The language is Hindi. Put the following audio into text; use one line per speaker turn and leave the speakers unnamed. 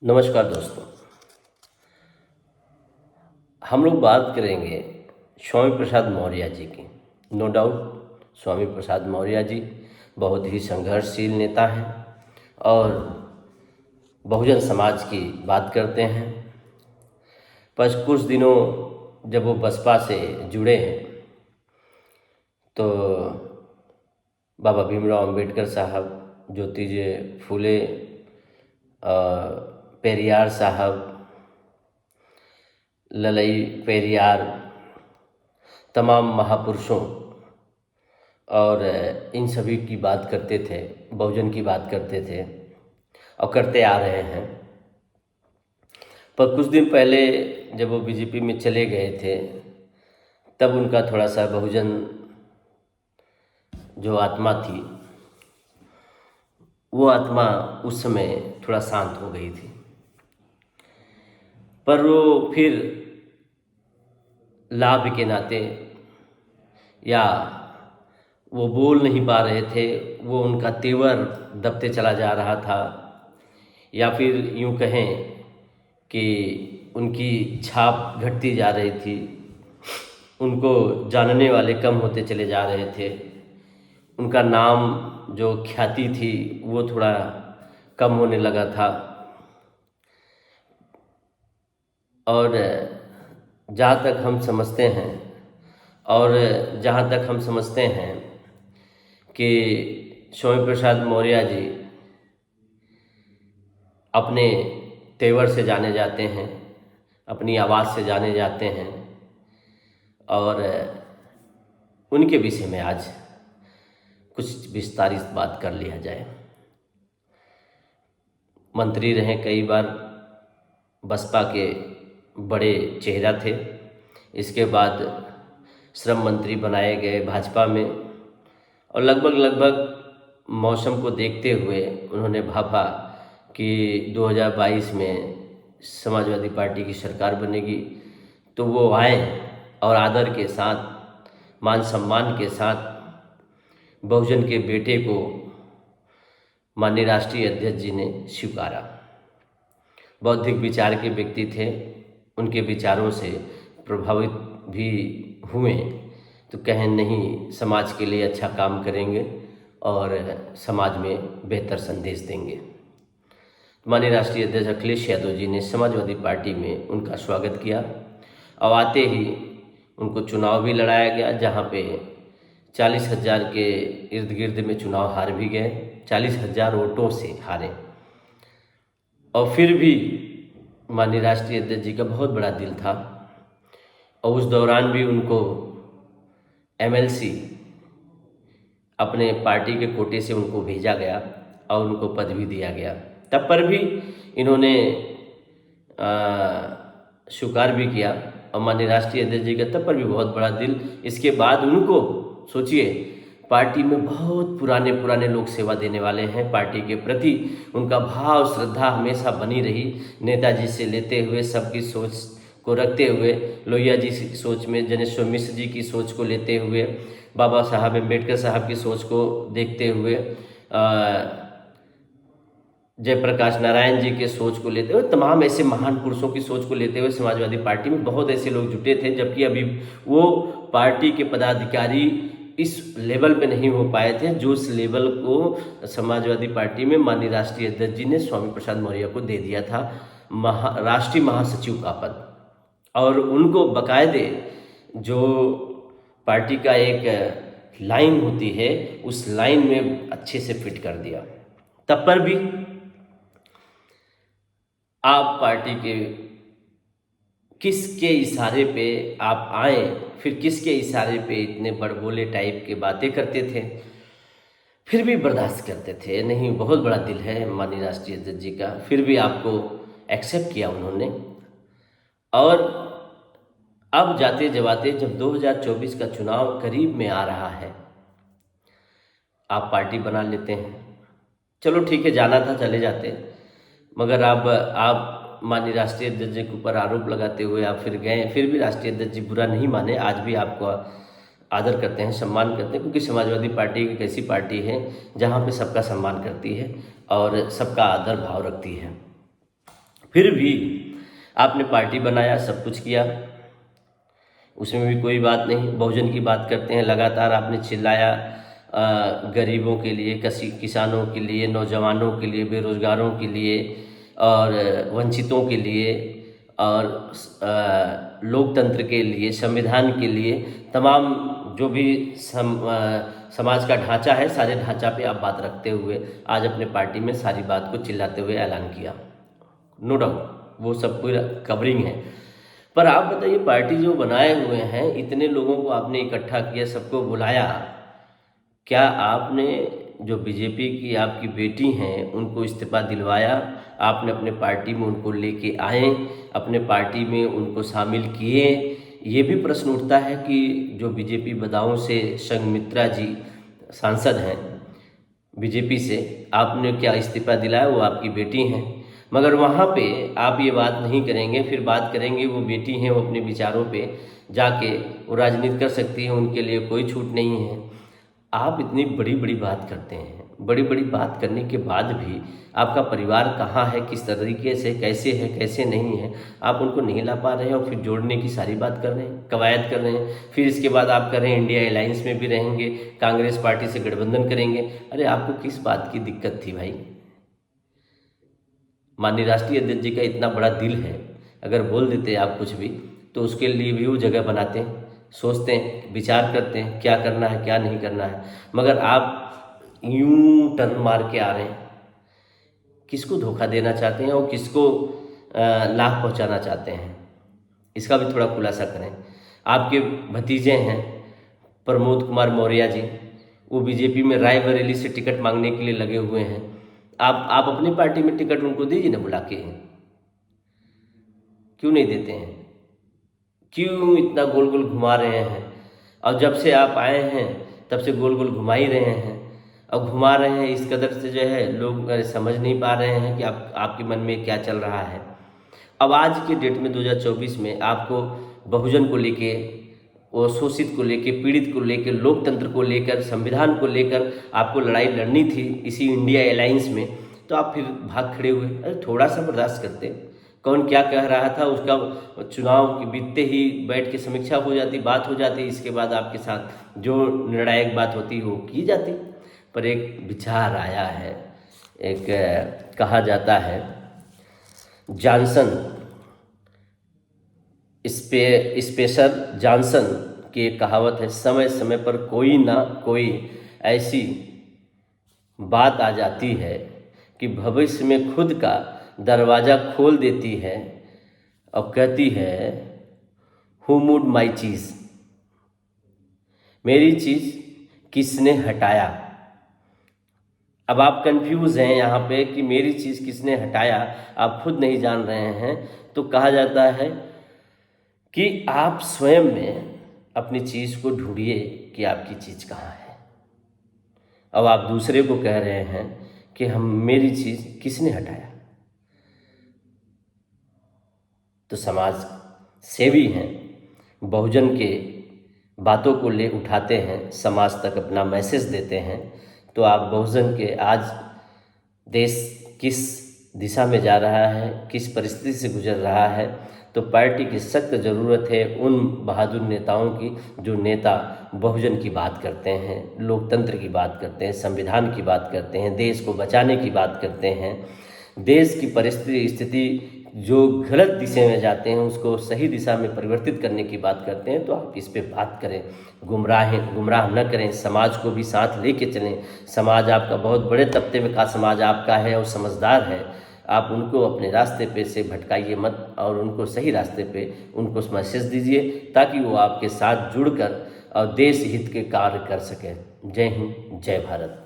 नमस्कार दोस्तों। हम लोग बात करेंगे स्वामी प्रसाद मौर्य जी की। नो डाउट स्वामी प्रसाद मौर्य जी बहुत ही संघर्षशील नेता हैं और बहुजन समाज की बात करते हैं। पर कुछ दिनों जब वो बसपा से जुड़े हैं तो बाबा भीमराव अंबेडकर साहब, ज्योतिजे फूले, पेरियार साहब, ललई पेरियार, तमाम महापुरुषों और इन सभी की बात करते थे, बहुजन की बात करते थे और करते आ रहे हैं। पर कुछ दिन पहले जब वो बीजेपी में चले गए थे तब उनका थोड़ा सा बहुजन जो आत्मा थी वो आत्मा उस समय थोड़ा शांत हो गई थी। पर वो फिर लाभ के नाते या वो बोल नहीं पा रहे थे, वो उनका तेवर दबते चला जा रहा था, या फिर यूँ कहें कि उनकी छाप घटती जा रही थी, उनको जानने वाले कम होते चले जा रहे थे, उनका नाम जो ख्याति थी वो थोड़ा कम होने लगा था। और जहाँ तक हम समझते हैं कि स्वामी प्रसाद मौर्य जी अपने तेवर से जाने जाते हैं, अपनी आवाज़ से जाने जाते हैं और उनके विषय में आज कुछ विस्तारित बात कर लिया जाए। मंत्री रहे कई बार, बसपा के बड़े चेहरा थे। इसके बाद श्रम मंत्री बनाए गए भाजपा में और लगभग मौसम को देखते हुए उन्होंने भापा कि 2022 में समाजवादी पार्टी की सरकार बनेगी, तो वो आए और आदर के साथ, मान सम्मान के साथ बहुजन के बेटे को माननीय राष्ट्रीय अध्यक्ष जी ने स्वीकारा। बौद्धिक विचार के व्यक्ति थे, उनके विचारों से प्रभावित भी हुए तो कहें नहीं, समाज के लिए अच्छा काम करेंगे और समाज में बेहतर संदेश देंगे। माननीय राष्ट्रीय अध्यक्ष अखिलेश यादव जी ने समाजवादी पार्टी में उनका स्वागत किया और आते ही उनको चुनाव भी लड़ाया गया, जहां पे 40,000 के इर्द गिर्द में चुनाव हार भी गए, 40,000 वोटों से हारे। और फिर भी माननीय राष्ट्रीय अध्यक्ष जी का बहुत बड़ा दिल था और उस दौरान भी उनको एमएलसी अपने पार्टी के कोटे से उनको भेजा गया और उनको पद भी दिया गया। तब पर भी इन्होंने स्वीकार भी किया और माननीय राष्ट्रीय अध्यक्ष जी का तब पर भी बहुत बड़ा दिल। इसके बाद उनको सोचिए, पार्टी में बहुत पुराने लोग सेवा देने वाले हैं, पार्टी के प्रति उनका भाव श्रद्धा हमेशा बनी रही। नेताजी से लेते हुए सबकी सोच को रखते हुए, लोहिया जी की सोच में, जनेश्वर मिश्र जी की सोच को लेते हुए, बाबा साहब अम्बेडकर साहब की सोच को देखते हुए, जयप्रकाश नारायण जी के सोच को लेते हुए, तमाम ऐसे महान पुरुषों की सोच को लेते हुए समाजवादी पार्टी में बहुत ऐसे लोग जुटे थे। जबकि अभी वो पार्टी के पदाधिकारी इस लेवल पे नहीं हो पाए थे जो इस लेवल को समाजवादी पार्टी में माननीय राष्ट्रीय अध्यक्ष जी ने स्वामी प्रसाद मौर्य को दे दिया था, राष्ट्रीय महासचिव का पद। और उनको बाकायदे जो पार्टी का एक लाइन होती है उस लाइन में अच्छे से फिट कर दिया। तब पर भी आप पार्टी के किसके इशारे पे आप आए, फिर किसके इशारे पे इतने बड़बोले टाइप के बातें करते थे, फिर भी बर्दाश्त करते थे। नहीं, बहुत बड़ा दिल है माननीय राष्ट्रीय अध्यक्ष जी का, फिर भी आपको एक्सेप्ट किया उन्होंने। और अब जाते जवाते जब 2024 का चुनाव करीब में आ रहा है, आप पार्टी बना लेते हैं। चलो ठीक है, जाना था चले जाते, मगर अब आप माननीय राष्ट्रीय अध्यक्ष जी के ऊपर आरोप लगाते हुए आप फिर गए। फिर भी राष्ट्रीय अध्यक्ष जी बुरा नहीं माने, आज भी आपको आदर करते हैं, सम्मान करते हैं, क्योंकि समाजवादी पार्टी एक ऐसी पार्टी है जहां पे सबका सम्मान करती है और सबका आदर भाव रखती है। फिर भी आपने पार्टी बनाया, सब कुछ किया, उसमें भी कोई बात नहीं। बहुजन की बात करते हैं, लगातार आपने चिल्लाया गरीबों के लिए, किसानों के लिए, नौजवानों के लिए, बेरोजगारों के लिए और वंचितों के लिए और लोकतंत्र के लिए, संविधान के लिए, तमाम जो भी समाज का ढांचा है, सारे ढांचा पे आप बात रखते हुए आज अपने पार्टी में सारी बात को चिल्लाते हुए ऐलान किया। नो डाउट वो सब पूरा कवरिंग है, पर आप बताइए पार्टी जो बनाए हुए हैं, इतने लोगों को आपने इकट्ठा किया, सबको बुलाया, क्या आपने जो बीजेपी की आपकी बेटी हैं उनको इस्तीफा दिलवाया? आपने अपने पार्टी में उनको लेके आए, अपने पार्टी में उनको शामिल किए? ये भी प्रश्न उठता है कि जो बीजेपी बदाऊं से संघमित्रा जी सांसद हैं बीजेपी से, आपने क्या इस्तीफा दिलाया? वो आपकी बेटी हैं, मगर वहाँ पे आप ये बात नहीं करेंगे, फिर बात करेंगे वो बेटी हैं, वो अपने विचारों पे जाके वो राजनीति कर सकती है, उनके लिए कोई छूट नहीं है। आप इतनी बड़ी बड़ी बात करते हैं, बड़ी बड़ी बात करने के बाद भी आपका परिवार कहाँ है, किस तरीके से, कैसे है, कैसे नहीं है, आप उनको नहीं ला पा रहे हैं और फिर जोड़ने की सारी बात कर रहे हैं, कवायद कर रहे हैं। फिर इसके बाद आप कर रहे हैं इंडिया अलायंस में भी रहेंगे, कांग्रेस पार्टी से गठबंधन करेंगे। अरे आपको किस बात की दिक्कत थी भाई? माननीय राष्ट्रीय अध्यक्ष जी का इतना बड़ा दिल है, अगर बोल देते आप कुछ भी तो उसके लिए भी वो जगह बनाते हैं, सोचते हैं, विचार करते हैं क्या करना है क्या नहीं करना है, मगर आप यूं टर्न मार के आ रहे हैं। किसको धोखा देना चाहते हैं और किसको लाभ पहुंचाना चाहते हैं, इसका भी थोड़ा खुलासा करें। आपके भतीजे हैं प्रमोद कुमार मौर्य जी, वो बीजेपी में रायबरेली से टिकट मांगने के लिए लगे हुए हैं। आप अपनी पार्टी में टिकट उनको दीजिए ना बुला के, क्यों नहीं देते हैं? क्यों इतना गोल गोल घुमा रहे हैं? और जब से आप आए हैं तब से गोल गोल घुमा ही रहे हैं, और घुमा रहे हैं इस कदर से जो है लोग समझ नहीं पा रहे हैं कि आपके मन में क्या चल रहा है। अब आज के डेट में 2024 में आपको बहुजन को लेके, वो शोषित को लेके, पीड़ित को लेकर, लोकतंत्र को लेकर, संविधान को लेकर आपको लड़ाई लड़नी थी इसी इंडिया अलायंस में, तो आप फिर भाग खड़े हुए। अरे थोड़ा सा बर्दाश्त करते, कौन क्या कह रहा था उसका चुनाव के बीतते ही बैठ के समीक्षा हो जाती, बात हो जाती, इसके बाद आपके साथ जो निर्णायक बात होती वो की जाती। पर एक विचार आया है, एक कहा जाता है जॉनसन, स्पेशल जॉनसन की एक कहावत है, समय समय पर कोई ना कोई ऐसी बात आ जाती है कि भविष्य में खुद का दरवाज़ा खोल देती है और कहती है हु मूड माई चीज़, मेरी चीज़ किसने हटाया। अब आप कंफ्यूज हैं यहाँ पे कि मेरी चीज़ किसने हटाया, आप खुद नहीं जान रहे हैं, तो कहा जाता है कि आप स्वयं में अपनी चीज़ को ढूंढिए कि आपकी चीज़ कहाँ है। अब आप दूसरे को कह रहे हैं कि मेरी चीज़ किसने हटाया। तो समाज सेवी हैं, बहुजन के बातों को ले उठाते हैं, समाज तक अपना मैसेज देते हैं। तो आप बहुजन के आज देश किस दिशा में जा रहा है, किस परिस्थिति से गुजर रहा है, तो पार्टी की सख्त ज़रूरत है उन बहादुर नेताओं की जो नेता बहुजन की बात करते हैं, लोकतंत्र की बात करते हैं, संविधान की बात करते हैं, देश को बचाने की बात करते हैं, देश की परिस्थिति स्थिति जो गलत दिशा में जाते हैं उसको सही दिशा में परिवर्तित करने की बात करते हैं। तो आप इस पे बात करें, गुमराह न करें, समाज को भी साथ लेके चलें। समाज आपका बहुत बड़े तबके में का समाज आपका है और समझदार है, आप उनको अपने रास्ते पे से भटकाइए मत और उनको सही रास्ते पे उनको मैसेज दीजिए ताकि वो आपके साथ जुड़कर और देश हित के कार्य कर सकें। जय हिंद, जय भारत।